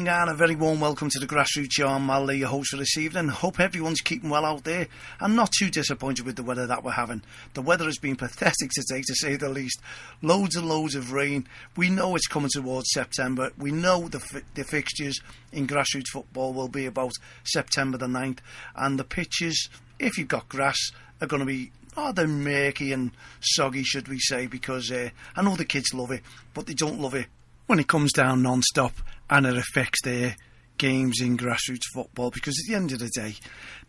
evening and a very warm welcome to the Grassroots Show. I'm Mal Lee, your host for this evening. Hope everyone's keeping well out there. I'm not too disappointed with the weather that we're having. The weather has been pathetic today, to say the least. Loads and loads of rain. We know it's coming towards September. We know the fixtures in grassroots football will be about September the 9th. And the pitches, if you've got grass, are going to be they're murky and soggy, should we say, because I know the kids love it, but they don't love it when it comes down non-stop and it affects their games in grassroots football, because at the end of the day,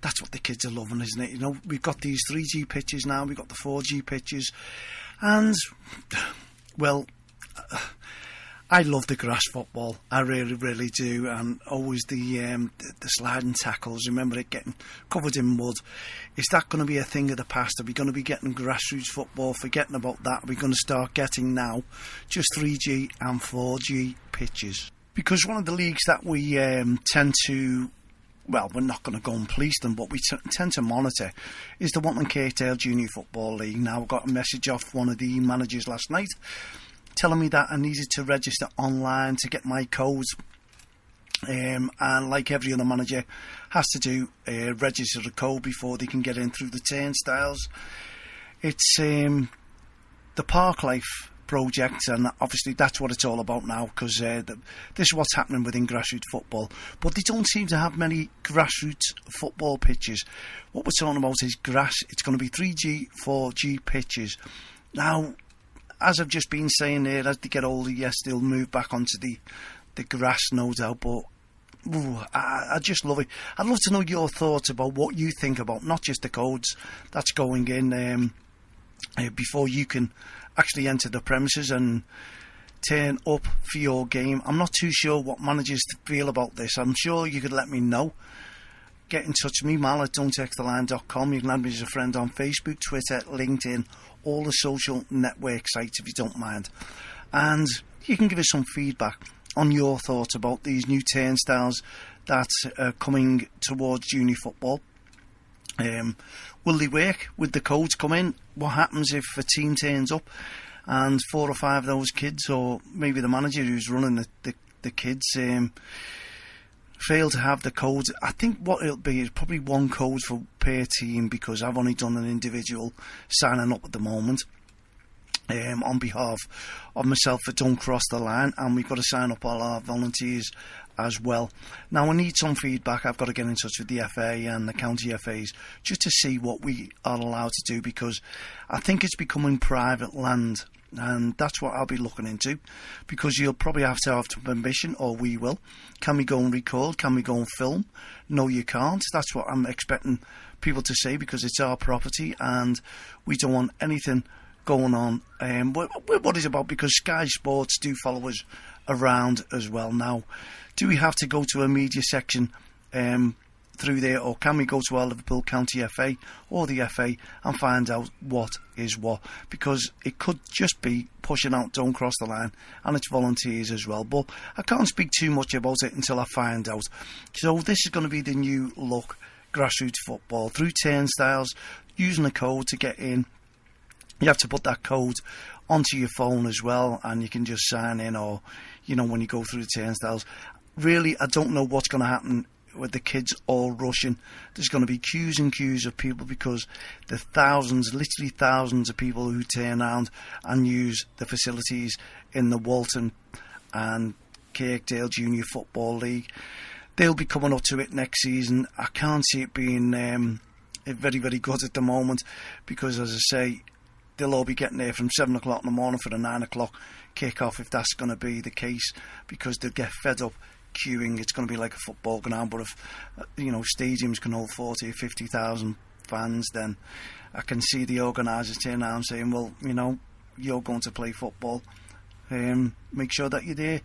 that's what the kids are loving, isn't it? You know, we've got these 3G pitches now, we've got the 4G pitches, and, well, I love the grass football. I really, really do. And always the sliding tackles. Remember it getting covered in mud. Is that going to be a thing of the past? Are we going to be getting grassroots football? Forgetting about that. Are we going to start getting now just 3G and 4G pitches? Because one of the leagues that we tend to, well, we're not going to go and police them, but we tend to monitor, is the Wanton Kirkdale Junior Football League. Now, I got a message off one of the managers last night telling me that I needed to register online to get my codes, and like every other manager has to do, register a code before they can get in through the turnstiles. It's the Park Life project, and obviously that's what it's all about now, because this is what's happening within grassroots football, but they don't seem to have many grassroots football pitches. What we're talking about is grass. It's going to be 3G, 4G pitches. Now, as I've just been saying there, as they get older, yes, they'll move back onto the grass, no doubt, but I just love it. I'd love to know your thoughts about what you think about not just the codes that's going in before you can actually enter the premises and turn up for your game. I'm not too sure what managers feel about this. I'm sure you could let me know. Get in touch with me, Mal at don'ttexttheline.com. You can add me as a friend on Facebook, Twitter, LinkedIn, all the social network sites if you don't mind. And you can give us some feedback on your thoughts about these new turnstiles that are coming towards junior football. Will they work? Would the codes come in? What happens if a team turns up and 4 or 5 of those kids, or maybe the manager who's running the kids, fail to have the codes? I think what it'll be is probably one code per team, because I've only done an individual signing up at the moment on behalf of myself for Don't Cross the Line, and we've got to sign up all our volunteers as well. Now, I need some feedback. I've got to get in touch with the FA and the county FAs just to see what we are allowed to do, because I think it's becoming private land. And that's what I'll be looking into, because you'll probably have to have permission, or we will. Can we go and record? Can we go and film? No, you can't. That's what I'm expecting people to say, because it's our property and we don't want anything going on. What is it about? Because Sky Sports do follow us around as well. Now, do we have to go to a media section through there, or can we go to our Liverpool County FA or the FA and find out what is what? Because it could just be pushing out Don't Cross the Line and its volunteers as well, but I can't speak too much about it until I find out. So this is going to be the new look grassroots football, through turnstiles, using a code to get in. You have to put that code onto your phone as well, and you can just sign in, or, you know, when you go through the turnstiles. Really, I don't know what's going to happen with the kids all rushing. There's going to be queues and queues of people, because the thousands, literally thousands of people who turn around and use the facilities in the Walton and Kirkdale Junior Football League. They'll be coming up to it next season. I can't see it being very, very good at the moment, because, as I say, they'll all be getting there from 7 o'clock in the morning for the 9 o'clock kick-off, if that's going to be the case, because they'll get fed up queuing. It's going to be like a football ground, but if stadiums can hold 40 or 50,000 fans, then I can see the organisers turning around saying, well, you're going to play football, make sure that you're there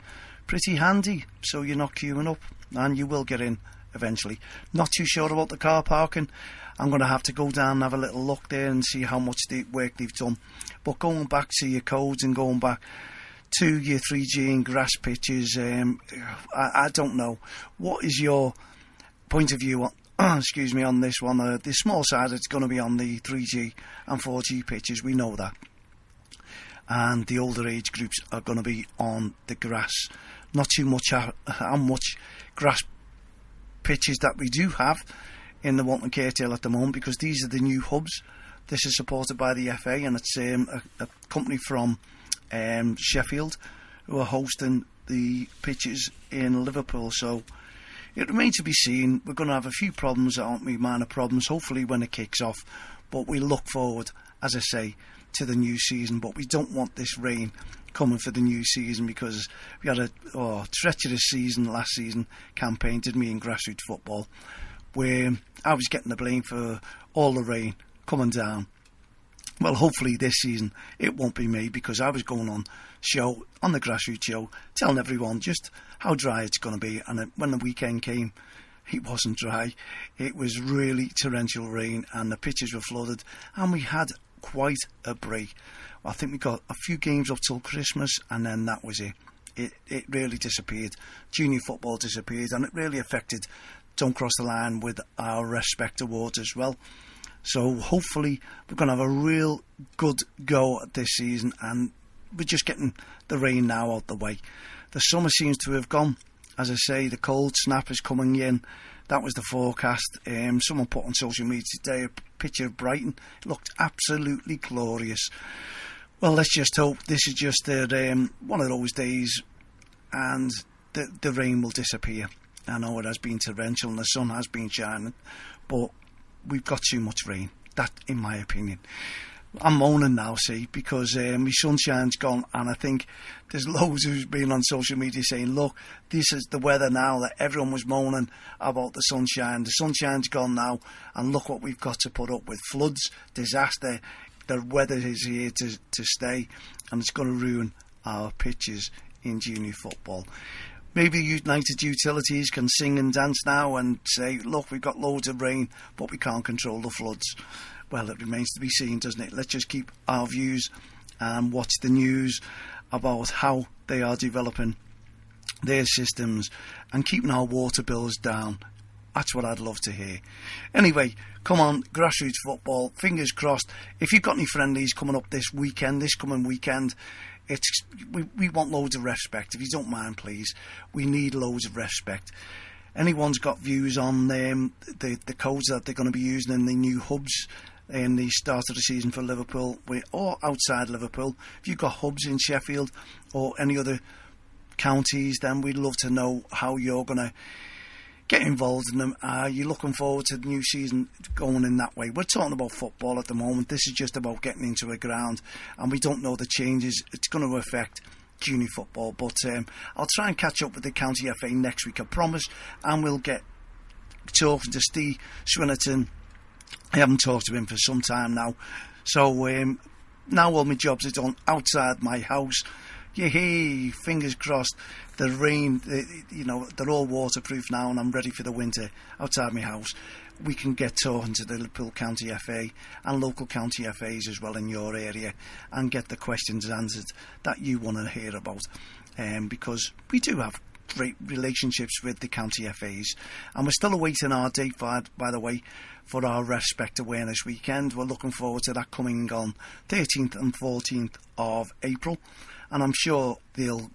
pretty handy so you're not queuing up, and you will get in eventually. Not too sure about the car parking. I'm going to have to go down and have a little look there and see how much work they've done. But going back to your codes and going back to your 3G and grass pitches, I don't know. What is your point of view on this one? The small side, it's going to be on the 3G and 4G pitches, we know that. and the older age groups are going to be on the grass. Not too much how much grass pitches that we do have in the Walton KTL at the moment, because these are the new hubs. This is supported by the FA, and it's a company from Sheffield who are hosting the pitches in Liverpool. So it remains to be seen. We're going to have a few problems, aren't we? Minor problems, hopefully, when it kicks off. But we look forward, as I say, to the new season. But we don't want this rain coming for the new season, because we had a treacherous season last season campaign, didn't we, in grassroots football, where I was getting the blame for all the rain coming down. Well, hopefully this season it won't be me, because I was going on the grassroots show, telling everyone just how dry it's going to be. And when the weekend came, it wasn't dry. It was really torrential rain, and the pitches were flooded, and we had quite a break. I think we got a few games up till Christmas, and then that was it. It really disappeared. Junior football disappeared, and it really affected Don't Cross the Line with our Respect Awards as well. So hopefully we're going to have a real good go at this season, and we're just getting the rain now out the way. The summer seems to have gone. As I say, the cold snap is coming in. That was the forecast. Someone put on social media today a picture of Brighton. It looked absolutely glorious. Well, let's just hope this is just one of those days, and the rain will disappear. I know it has been torrential and the sun has been shining, but we've got too much rain. That, in my opinion. I'm moaning now, see, because my sunshine's gone, and I think there's loads who's been on social media saying, look, this is the weather now, that everyone was moaning about the sunshine. The sunshine's gone now, and look what we've got to put up with. Floods, disaster. The weather is here to stay, and it's going to ruin our pitches in junior football. Maybe United Utilities can sing and dance now and say, look, we've got loads of rain, but we can't control the floods. Well, it remains to be seen, doesn't it? Let's just keep our views and watch the news about how they are developing their systems and keeping our water bills down. That's what I'd love to hear. Anyway, come on, grassroots football, fingers crossed. If you've got any friendlies coming up this coming weekend, we want loads of respect. If you don't mind, please, we need loads of respect. Anyone's got views on the codes that they're going to be using in the new hubs in the start of the season for Liverpool or outside Liverpool? If you've got hubs in Sheffield or any other counties, then we'd love to know how you're going to get involved in them. Are you looking forward to the new season going in that way? We're talking about football at the moment. This is just about getting into a ground, and we don't know the changes it's going to affect junior football. But I'll try and catch up with the County FA next week, I promise, and we'll get talking to Steve Swinnerton. I haven't talked to him for some time now, so now all my jobs are done outside my house. Yay, fingers crossed. The rain, they're all waterproof now, and I'm ready for the winter outside my house. We can get talking to the Liverpool County FA and local county FAs as well in your area and get the questions answered that you want to hear about, because we do have great relationships with the county FAs, and we're still awaiting our date, by the way, for our Respect Awareness Weekend. We're looking forward to that coming on 13th and 14th of April, and I'm sure they'll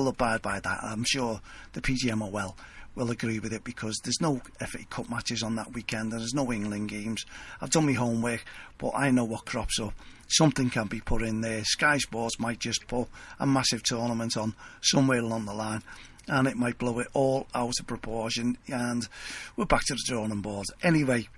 abide by that. I'm sure the PGMOL will agree with it, because there's no FA Cup matches on that weekend and there's no England games. I've done my homework, but I know what crops up. Something can be put in there. Sky Sports might just put a massive tournament on somewhere along the line, and it might blow it all out of proportion, and we're back to the drawing board. Anyway,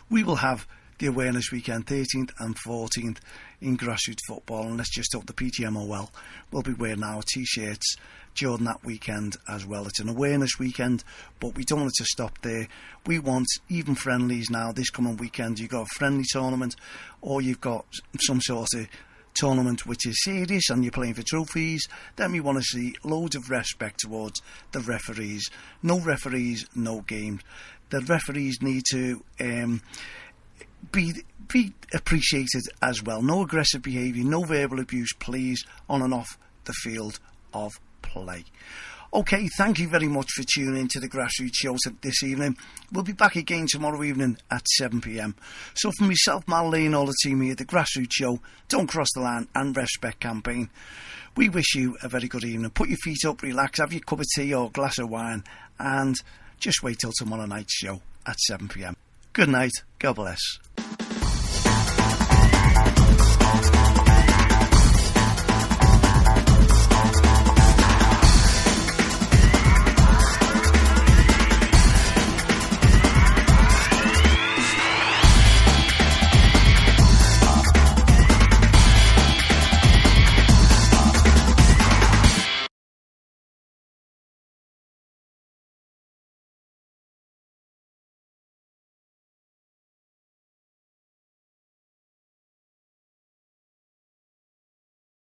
we will have the Awareness Weekend 13th and 14th in grassroots football, and let's just hope the PGMOL will be wearing our t-shirts during that weekend as well. It's an awareness weekend, but we don't want it to stop there. We want even friendlies now this coming weekend. You've got a friendly tournament, or you've got some sort of tournament which is serious and you're playing for trophies. Then we want to see loads of respect towards the referees. No referees, no games. The referees need to be appreciated as well. No aggressive behaviour, no verbal abuse, please, on and off the field of play. Okay, thank you very much for tuning in to the Grassroots Show this evening. We'll be back again tomorrow evening at 7 p.m. So from myself, Mal Lee, and all the team here at the Grassroots Show, Don't Cross the Line and Respect campaign, we wish you a very good evening. Put your feet up, relax, have your cup of tea or glass of wine, and just wait till tomorrow night's show at 7 p.m. Good night, God bless.